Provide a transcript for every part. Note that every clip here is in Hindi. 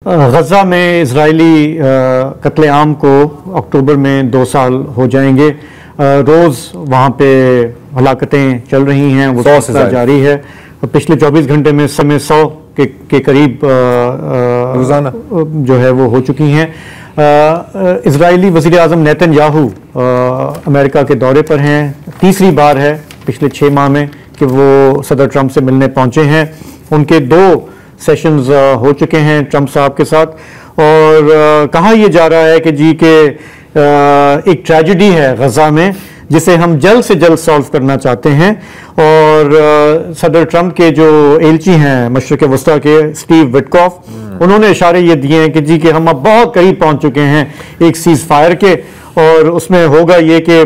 गज़ा में इजरायली कत्लेआम को अक्टूबर में 2 साल हो जाएंगे। रोज़ वहाँ पे हलाकतें चल रही हैं, वो सिलसिला जारी है। पिछले 24 घंटे में समय 100 के करीब रोज़ाना जो है वो हो चुकी हैं। इजरायली वज़ीर आज़म नेतन्याहू अमेरिका के दौरे पर हैं। तीसरी बार है पिछले 6 माह में कि वो सदर ट्रंप से मिलने पहुँचे हैं। उनके 2 सेशंस हो चुके हैं ट्रंप साहब के साथ, और कहा यह जा रहा है कि जी के एक ट्रेजेडी है गज़ा में जिसे हम जल्द से जल्द सॉल्व करना चाहते हैं। और सदर ट्रंप के जो एलची हैं मशरिक़ वस्ता के स्टीव विटकॉफ, उन्होंने इशारे ये दिए हैं कि जी कि हम अब बहुत करीब पहुंच चुके हैं एक सीज़ फायर के, और उसमें होगा ये कि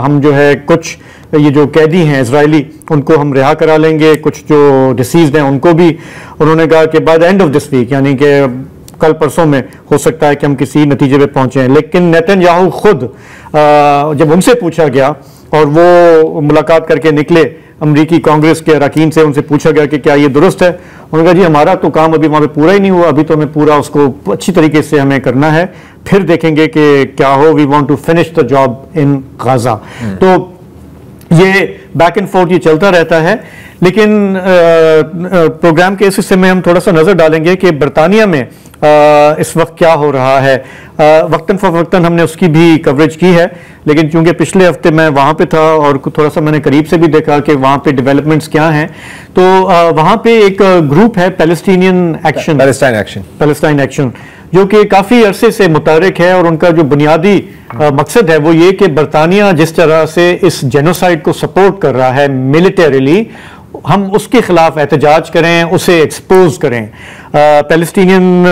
हम जो है कुछ ये जो कैदी हैं इजरायली उनको हम रिहा करा लेंगे, कुछ जो डिसीज्ड हैं उनको भी। उन्होंने कहा कि by the end of this week, यानी कि कल परसों में हो सकता है कि हम किसी नतीजे पे पहुंचे हैं। लेकिन नेतन्याहू खुद जब उनसे पूछा गया और वो मुलाकात करके निकले अमरीकी कांग्रेस के अरकान से, उनसे पूछा गया कि क्या ये दुरुस्त है, उन्होंने कहा जी हमारा तो काम अभी वहाँ पे पूरा ही नहीं हुआ, अभी तो हमें पूरा उसको अच्छी तरीके से हमें करना है, फिर देखेंगे कि क्या हो। We want to finish the job in Gaza. तो ये बैक एंड फोर्थ ये चलता रहता है। लेकिन प्रोग्राम के इस हिस्से में हम थोड़ा सा नज़र डालेंगे कि बरतानिया में इस वक्त क्या हो रहा है। वक्तन फ़वक्तन हमने उसकी भी कवरेज की है, लेकिन चूंकि पिछले हफ्ते मैं वहाँ पे था और थोड़ा सा मैंने करीब से भी देखा कि वहाँ पे डेवलपमेंट्स क्या हैं, तो वहाँ पे एक ग्रुप है पैलेस्टाइन एक्शन जो कि काफ़ी अरसे से मुतहरिक है, और उनका जो बुनियादी मकसद है वो ये कि बरतानिया जिस तरह से इस जेनोसाइड को सपोर्ट कर रहा है मिलिटरीली, हम उसके खिलाफ एहतजाज करें, उसे एक्सपोज करें। पैलेस्टीनियन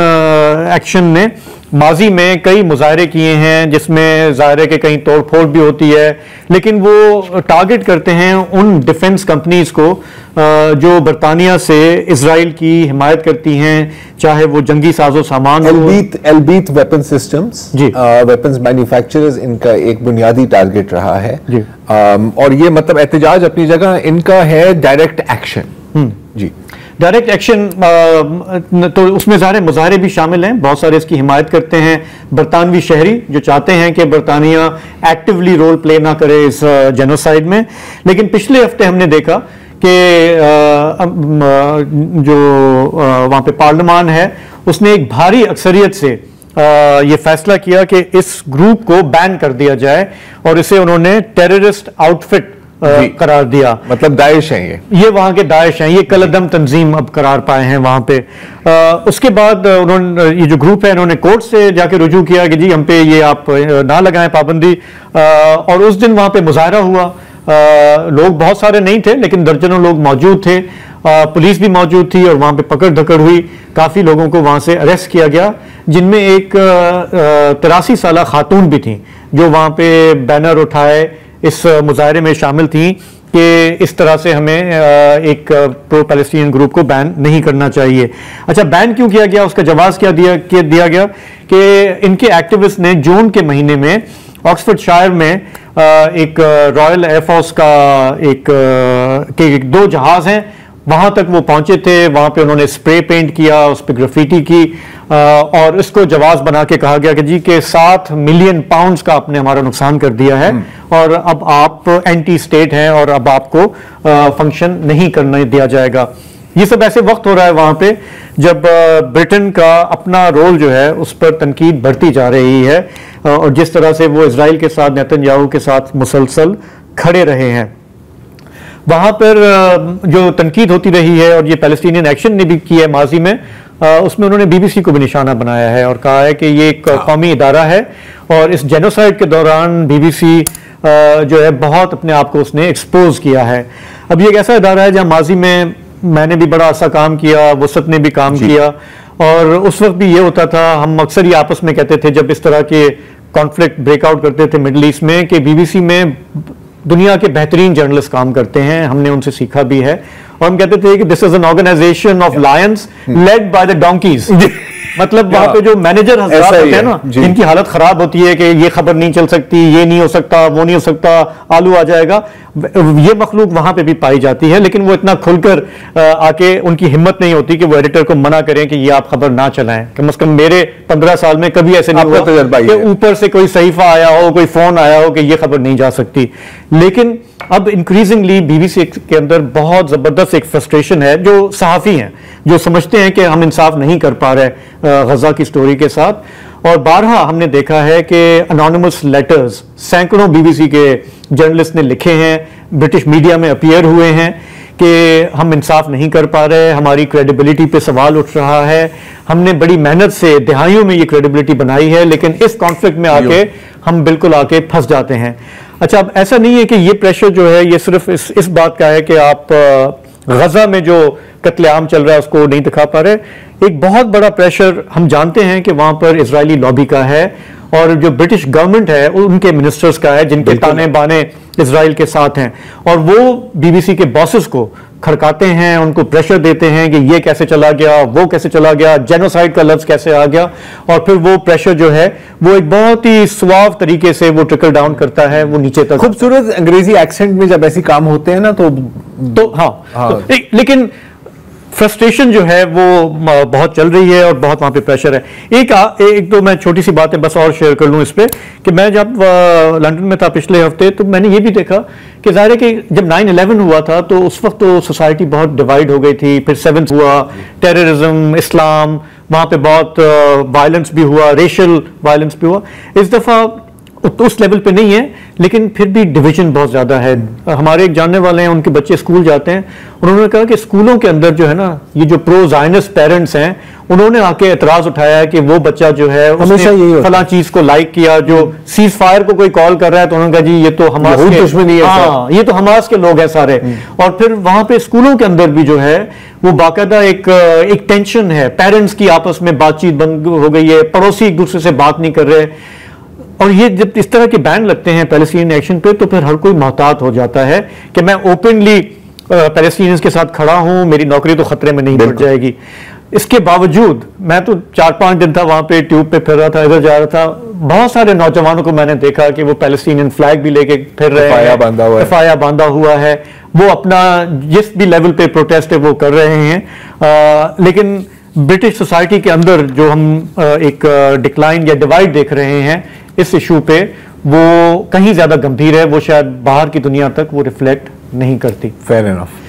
एक्शन ने माजी में कई मुजाहरे किए हैं जिसमें ज़ाहिर है कि कहीं तोड़ फोड़ भी होती है, लेकिन वो टारगेट करते हैं उन डिफेंस कंपनीज को जो बरतानिया से इजराइल की हिमायत करती हैं, चाहे वो जंगी साजो सामान एल्बीत वेपन सिस्टम्स, वेपन्स मैन्युफैक्चरर्स इनका एक बुनियादी टारगेट रहा है। और ये मतलब एहतजाज अपनी जगह, इनका है डायरेक्ट एक्शन। जी, डायरेक्ट एक्शन तो उसमें सारे मुजाहरे भी शामिल हैं, बहुत सारे इसकी हिमायत करते हैं बरतानवी शहरी जो चाहते हैं कि बरतानिया एक्टिवली रोल प्ले ना करे इस जेनोसाइड में। लेकिन पिछले हफ्ते हमने देखा कि जो वहाँ पे पार्लियामान है उसने एक भारी अक्सरियत से ये फैसला किया कि इस ग्रुप को बैन कर दिया जाए, और इसे उन्होंने टेररिस्ट आउटफिट करार दिया। मतलब दाइश हैं ये वहां के दाइश हैं, ये कलदम तंजीम अब करार पाए हैं वहां पे। उसके बाद उन्होंने ये जो ग्रुप है इन्होंने कोर्ट से जाके रुजू किया कि जी हम पे ये आप ना लगाएं पाबंदी, और उस दिन वहां पे मुजाहरा हुआ। लोग बहुत सारे नहीं थे लेकिन दर्जनों लोग मौजूद थे, पुलिस भी मौजूद थी, और वहां पे पकड़ धकड़ हुई, काफी लोगों को वहां से अरेस्ट किया गया, जिनमें एक 83 साल खातून भी थी जो वहां पे बैनर उठाए इस मुजाहरे में शामिल थी कि इस तरह से हमें एक प्रो पैलेस्टीनियन ग्रुप को बैन नहीं करना चाहिए। अच्छा, बैन क्यों किया गया, उसका जवाब क्या दिया गया कि इनके एक्टिविस्ट ने जून के महीने में ऑक्सफोर्डशायर में एक रॉयल एयरफोर्स का एक 2 जहाज हैं, वहां तक वो पहुंचे थे, वहां पे उन्होंने स्प्रे पेंट किया, उस पर ग्राफिटी की, और इसको जवाब बना के कहा गया कि जी के 7 मिलियन पाउंड्स का आपने हमारा नुकसान कर दिया है, और अब आप एंटी स्टेट हैं और अब आपको फंक्शन नहीं करने दिया जाएगा। ये सब ऐसे वक्त हो रहा है वहां पे जब ब्रिटेन का अपना रोल जो है उस पर तनकीद बढ़ती जा रही है, और जिस तरह से वो इजराइल के साथ नेतन्याहू के साथ मुसलसल खड़े रहे हैं। वहां पर जो तनकीद होती रही है, और ये पैलेस्टीनियन एक्शन ने भी की है माजी में, उसमें उन्होंने बीबीसी को भी निशाना बनाया है और कहा है कि ये एक कौमी इदारा है, और इस जेनोसाइड के दौरान बीबीसी जो है बहुत अपने आप को उसने एक्सपोज किया है। अब ये एक ऐसा इदारा है जहाँ माजी में मैंने भी बड़ा अच्छा काम किया, वसत ने भी काम किया, और उस वक्त भी ये होता था, हम अक्सर ही आपस में कहते थे जब इस तरह के कॉन्फ्लिक्ट ब्रेकआउट करते थे मिडल ईस्ट में, कि बीबीसी में दुनिया के बेहतरीन जर्नलिस्ट काम करते हैं, हमने उनसे सीखा भी है, और हम कहते थे कि this is an organisation of lions led by the donkeys. मतलब वहां पे जो मैनेजर हजरात होते हैं ना, जिनकी हालत खराब होती है कि ये खबर नहीं चल सकती, ये नहीं हो सकता, वो नहीं हो सकता, आलू आ जाएगा, ये मखलूक वहां पे भी पाई जाती है। लेकिन वो इतना खुलकर आके उनकी हिम्मत नहीं होती कि वो एडिटर को मना करें कि ये आप खबर ना चलाएं। कम से कम मेरे 15 साल में कभी ऐसे नहीं हुआ कि ऊपर से कोई सहीफा आया हो, कोई फोन आया हो कि ये खबर नहीं जा सकती। लेकिन अब इंक्रीजिंगली बीबीसी के अंदर बहुत जबरदस्त एक फ्रस्ट्रेशन है, जो सहाफी हैं जो समझते हैं कि हम इंसाफ नहीं कर पा रहे गजा की स्टोरी के साथ। और बारहा हमने देखा है कि अनोनिमस लेटर्स सैकड़ों बीबीसी के जर्नलिस्ट ने लिखे हैं, ब्रिटिश मीडिया में अपीयर हुए हैं कि हम इंसाफ नहीं कर पा रहे, हमारी क्रेडिबिलिटी पे सवाल उठ रहा है, हमने बड़ी मेहनत से दहाइयों में ये क्रेडिबिलिटी बनाई है, लेकिन इस कॉन्फ्लिक्ट में आके हम बिल्कुल आके फंस जाते हैं। अच्छा, अब ऐसा नहीं है कि ये प्रेशर जो है ये सिर्फ इस बात का है कि आप गजा में जो कत्लेआम चल रहा है उसको नहीं दिखा पा रहे। एक बहुत बड़ा प्रेशर हम जानते हैं कि वहां पर इजरायली लॉबी का है और जो ब्रिटिश गवर्नमेंट है उनके मिनिस्टर्स का है, जिनके ताने बाने इजराइल के साथ हैं, और वो बीबीसी के बॉसेस को खड़काते हैं, उनको प्रेशर देते हैं कि ये कैसे चला गया, वो कैसे चला गया, जेनोसाइड का लफ्ज कैसे आ गया, और फिर वो प्रेशर जो है वो एक बहुत ही सुआव तरीके से वो ट्रिकल डाउन करता है, वो नीचे तक। खूबसूरत अंग्रेजी एक्सेंट में जब ऐसे काम होते हैं ना तो हाँ। तो लेकिन फ्रस्ट्रेशन जो है वो बहुत चल रही है और बहुत वहां पे प्रेशर है। एक तो मैं छोटी सी बात है बस और शेयर कर लूं इस पे कि मैं जब लंदन में था पिछले हफ्ते, तो मैंने ये भी देखा कि ज़ाहिर है कि जब 9/11 हुआ था तो उस वक्त तो सोसाइटी बहुत डिवाइड हो गई थी, फिर 7 हुआ, टेररिज्म, इस्लाम, वहां पे बहुत वायलेंस भी हुआ, रेशियल वायलेंस भी हुआ। इस दफा तो उस लेवल पे नहीं है, लेकिन फिर भी डिवीजन बहुत ज्यादा है। हमारे एक जानने वाले हैं, उनके बच्चे स्कूल जाते हैं, उन्होंने कहा कि स्कूलों के अंदर जो है ना, ये जो प्रो ज़ायनिस्ट पेरेंट्स हैं, उन्होंने आके एतराज उठाया कि वो बच्चा जो है उसने फला चीज को लाइक किया, जो सीज फायर को कोई कॉल कर रहा है तो उन्होंने कहा जी ये तो हमास के दुश्मनी है, हाँ ये तो हमास के लोग हैं सारे। और फिर वहां पे स्कूलों के अंदर भी जो है वो बाकायदा एक टेंशन है, पेरेंट्स की आपस में बातचीत बंद हो गई है, पड़ोसी एक दूसरे से बात नहीं कर रहे। और ये जब इस तरह के बैन लगते हैं पैलेस्टीनियन एक्शन पे, तो फिर हर कोई मोहतात हो जाता है कि मैं ओपनली पैलेस्टीनियंस के साथ खड़ा हूं, मेरी नौकरी तो खतरे में नहीं पड़ जाएगी। इसके बावजूद मैं तो 4-5 दिन था वहां पे, ट्यूब पे फिर रहा था, इधर जा रहा था, बहुत सारे नौजवानों को मैंने देखा कि वो पैलेस्टीनियन फ्लैग भी लेके फिर रहे हैं, एफआईआर बांधा हुआ है, वो अपना जिस भी लेवल पे प्रोटेस्ट है वो कर रहे हैं। लेकिन ब्रिटिश सोसाइटी के अंदर जो हम एक डिक्लाइन या डिवाइड देख रहे हैं इस इशू पे, वो कहीं ज्यादा गंभीर है, वो शायद बाहर की दुनिया तक वो रिफ्लेक्ट नहीं करती। Fair enough.